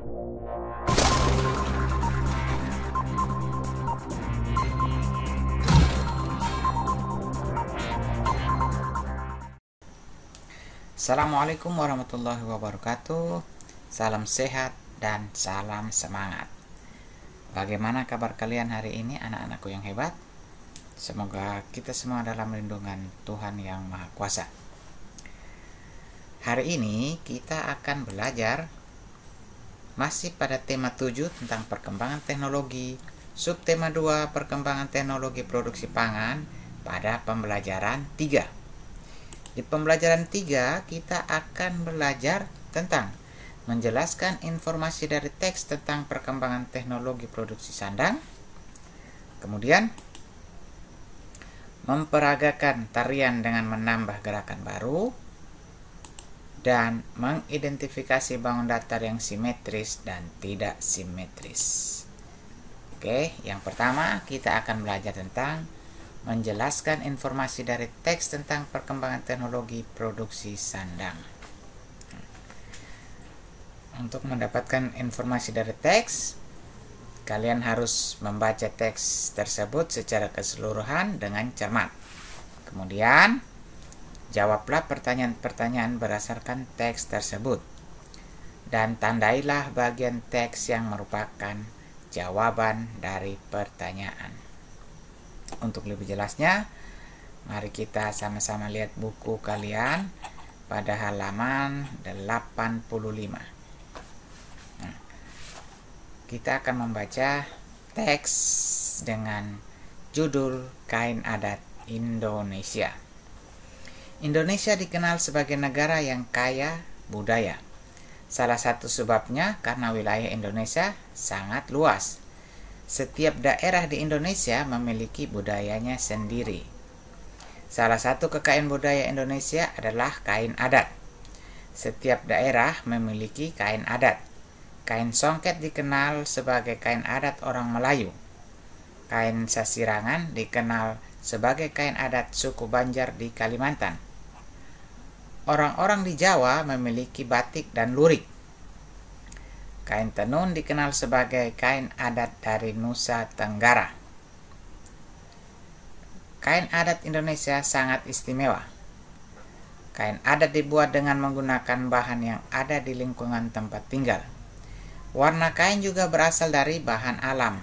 Assalamualaikum warahmatullahi wabarakatuh. Salam sehat dan salam semangat. Bagaimana kabar kalian hari ini, anak-anakku yang hebat? Semoga kita semua dalam lindungan Tuhan Yang Maha Kuasa. Hari ini kita akan belajar masih pada tema 7 tentang perkembangan teknologi, subtema 2 perkembangan teknologi produksi pangan pada pembelajaran 3. Di pembelajaran 3 kita akan belajar tentang menjelaskan informasi dari teks tentang perkembangan teknologi produksi sandang, kemudian memperagakan tarian dengan menambah gerakan baru, dan mengidentifikasi bangun datar yang simetris dan tidak simetris. Oke, yang pertama kita akan belajar tentang menjelaskan informasi dari teks tentang perkembangan teknologi produksi sandang. Untuk mendapatkan informasi dari teks, kalian harus membaca teks tersebut secara keseluruhan dengan cermat. Kemudian, jawablah pertanyaan-pertanyaan berdasarkan teks tersebut. Dan tandailah bagian teks yang merupakan jawaban dari pertanyaan. Untuk lebih jelasnya, mari kita sama-sama lihat buku kalian pada halaman 85. Nah, kita akan membaca teks dengan judul Kain Adat Indonesia. Indonesia dikenal sebagai negara yang kaya budaya. Salah satu sebabnya karena wilayah Indonesia sangat luas. Setiap daerah di Indonesia memiliki budayanya sendiri. Salah satu kekayaan budaya Indonesia adalah kain adat. Setiap daerah memiliki kain adat. Kain songket dikenal sebagai kain adat orang Melayu. Kain sasirangan dikenal sebagai kain adat suku Banjar di Kalimantan. Orang-orang di Jawa memiliki batik dan lurik. Kain tenun dikenal sebagai kain adat dari Nusa Tenggara. Kain adat Indonesia sangat istimewa. Kain adat dibuat dengan menggunakan bahan yang ada di lingkungan tempat tinggal. Warna kain juga berasal dari bahan alam.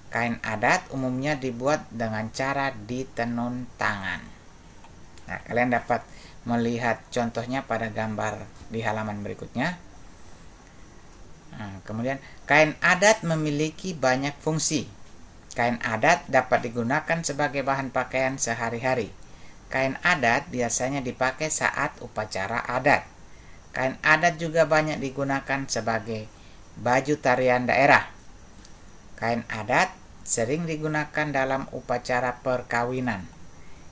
Kain adat umumnya dibuat dengan cara ditenun tangan. Nah, kalian dapat melihat contohnya pada gambar di halaman berikutnya. Kemudian, kain adat memiliki banyak fungsi. Kain adat dapat digunakan sebagai bahan pakaian sehari-hari. Kain adat biasanya dipakai saat upacara adat. Kain adat juga banyak digunakan sebagai baju tarian daerah. Kain adat sering digunakan dalam upacara perkawinan.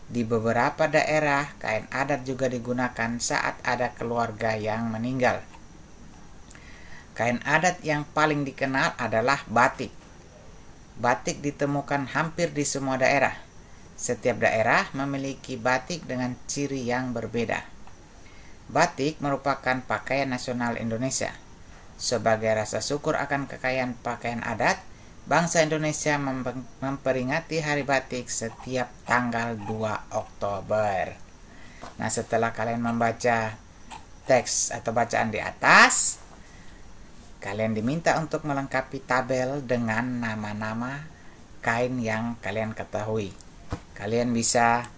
Di beberapa daerah, kain adat juga digunakan saat ada keluarga yang meninggal. Kain adat yang paling dikenal adalah batik. Batik ditemukan hampir di semua daerah. Setiap daerah memiliki batik dengan ciri yang berbeda. Batik merupakan pakaian nasional Indonesia. Sebagai rasa syukur akan kekayaan pakaian adat, bangsa Indonesia memperingati Hari Batik setiap tanggal 2 Oktober. Nah, setelah kalian membaca teks atau bacaan di atas, kalian diminta untuk melengkapi tabel dengan nama-nama kain yang kalian ketahui. Kalian bisa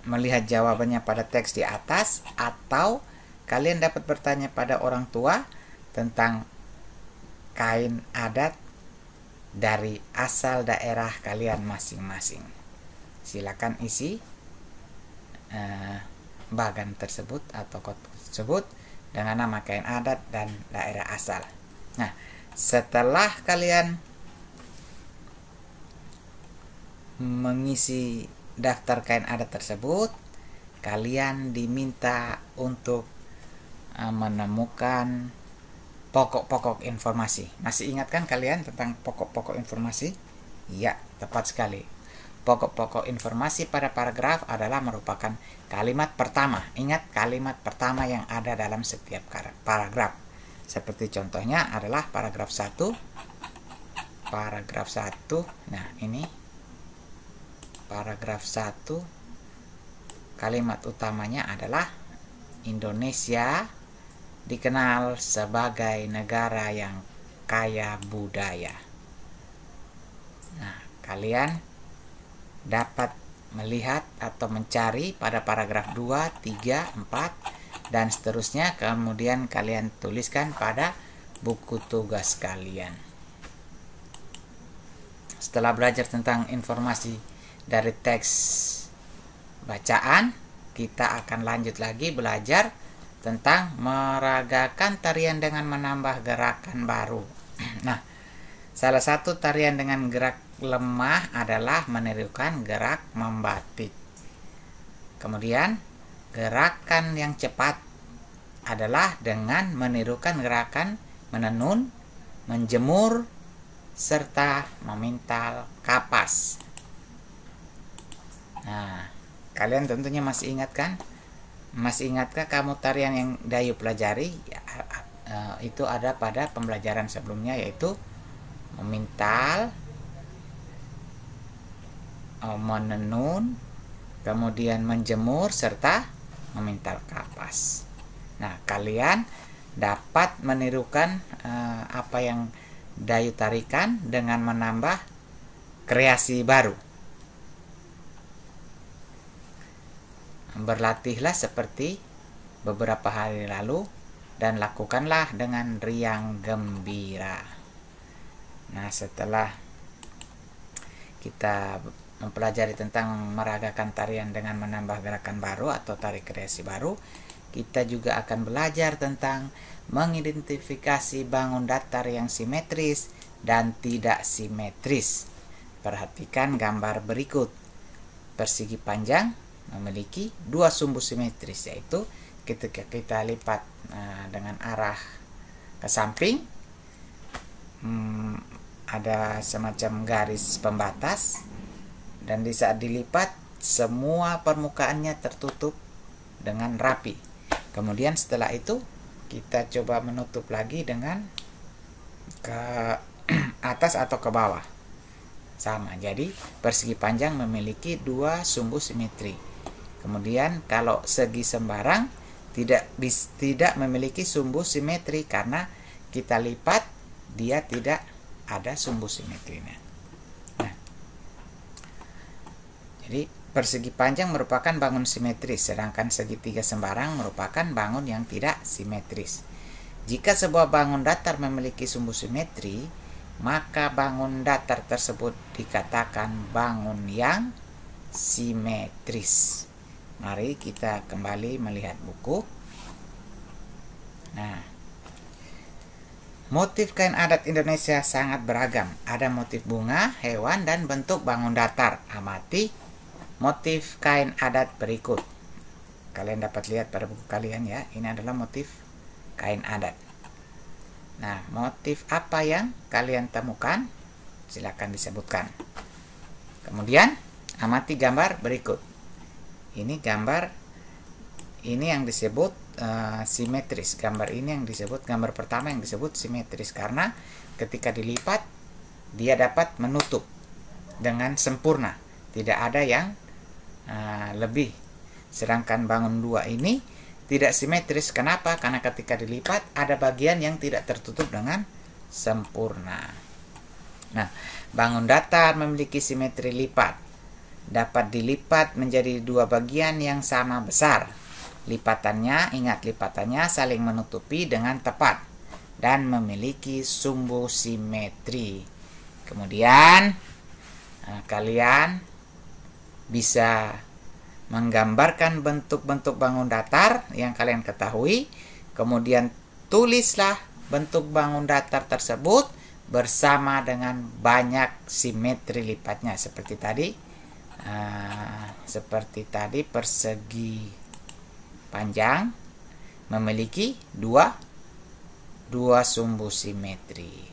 melihat jawabannya pada teks di atas, atau kalian dapat bertanya pada orang tua tentang kain adat dari asal daerah kalian masing-masing. Silakan isi bagan tersebut atau kotak tersebut dengan nama kain adat dan daerah asal. Nah, setelah kalian mengisi daftar kain adat tersebut, kalian diminta untuk menemukan pokok-pokok informasi. Masih ingat kan kalian tentang pokok-pokok informasi? Ya, tepat sekali. Pokok-pokok informasi pada paragraf adalah merupakan kalimat pertama. Ingat, kalimat pertama yang ada dalam setiap paragraf. Seperti contohnya adalah paragraf 1. Paragraf 1. Nah, ini paragraf 1. Kalimat utamanya adalah Indonesia dikenal sebagai negara yang kaya budaya. Nah, kalian dapat melihat atau mencari pada paragraf 2, 3, 4 dan seterusnya, kemudian kalian tuliskan pada buku tugas kalian. Setelah belajar tentang informasi dari teks bacaan, kita akan lanjut lagi belajar tentang meragakan tarian dengan menambah gerakan baru. Nah, salah satu tarian dengan gerak lemah adalah menirukan gerak membatik. Kemudian, gerakan yang cepat adalah dengan menirukan gerakan menenun, menjemur, serta memintal kapas. Nah, kalian tentunya masih ingat kan? Masih ingatkah kamu tarian yang Dayu pelajari? Itu ada pada pembelajaran sebelumnya, yaitu memintal, menenun, kemudian menjemur, serta memintal kapas. Nah, kalian dapat menirukan apa yang Dayu tarikan dengan menambah kreasi baru. Berlatihlah seperti beberapa hari lalu dan lakukanlah dengan riang gembira. Nah, setelah kita mempelajari tentang meragakan tarian dengan menambah gerakan baru atau tari kreasi baru, kita juga akan belajar tentang mengidentifikasi bangun datar yang simetris dan tidak simetris. Perhatikan gambar berikut. Persegi panjang memiliki dua sumbu simetris, yaitu ketika kita lipat dengan arah ke samping, ada semacam garis pembatas, dan di saat dilipat semua permukaannya tertutup dengan rapi. Kemudian setelah itu kita coba menutup lagi dengan ke atas atau ke bawah, sama. Jadi persegi panjang memiliki dua sumbu simetri. Kemudian kalau segi sembarang tidak memiliki sumbu simetri, karena kita lipat dia tidak ada sumbu simetrinya. Nah, jadi persegi panjang merupakan bangun simetris, sedangkan segitiga sembarang merupakan bangun yang tidak simetris. Jika sebuah bangun datar memiliki sumbu simetri, maka bangun datar tersebut dikatakan bangun yang simetris. Mari kita kembali melihat buku. Nah, motif kain adat Indonesia sangat beragam. Ada motif bunga, hewan, dan bentuk bangun datar. Amati motif kain adat berikut. Kalian dapat lihat pada buku kalian ya. Ini adalah motif kain adat. Nah, motif apa yang kalian temukan? Silakan disebutkan. Kemudian, amati gambar berikut. Ini gambar ini yang disebut simetris. Gambar ini yang disebut, gambar pertama yang disebut simetris, karena ketika dilipat dia dapat menutup dengan sempurna, tidak ada yang lebih. Sedangkan bangun dua ini tidak simetris. Kenapa? Karena ketika dilipat ada bagian yang tidak tertutup dengan sempurna. Nah, bangun datar memiliki simetri lipat. Dapat dilipat menjadi dua bagian yang sama besar. Lipatannya, ingat, lipatannya saling menutupi dengan tepat dan memiliki sumbu simetri. Kemudian kalian bisa menggambarkan bentuk-bentuk bangun datar yang kalian ketahui. Kemudian tulislah bentuk bangun datar tersebut bersama dengan banyak simetri lipatnya. Seperti tadi persegi panjang memiliki dua sumbu simetri.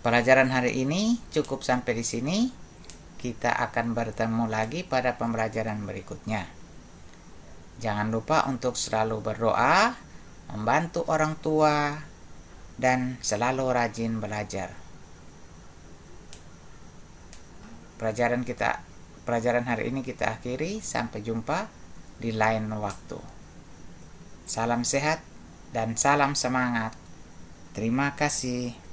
Pelajaran hari ini cukup sampai di sini. Kita akan bertemu lagi pada pembelajaran berikutnya. Jangan lupa untuk selalu berdoa, membantu orang tua, dan selalu rajin belajar. Pelajaran hari ini kita akhiri. Sampai jumpa di lain waktu. Salam sehat dan salam semangat. Terima kasih.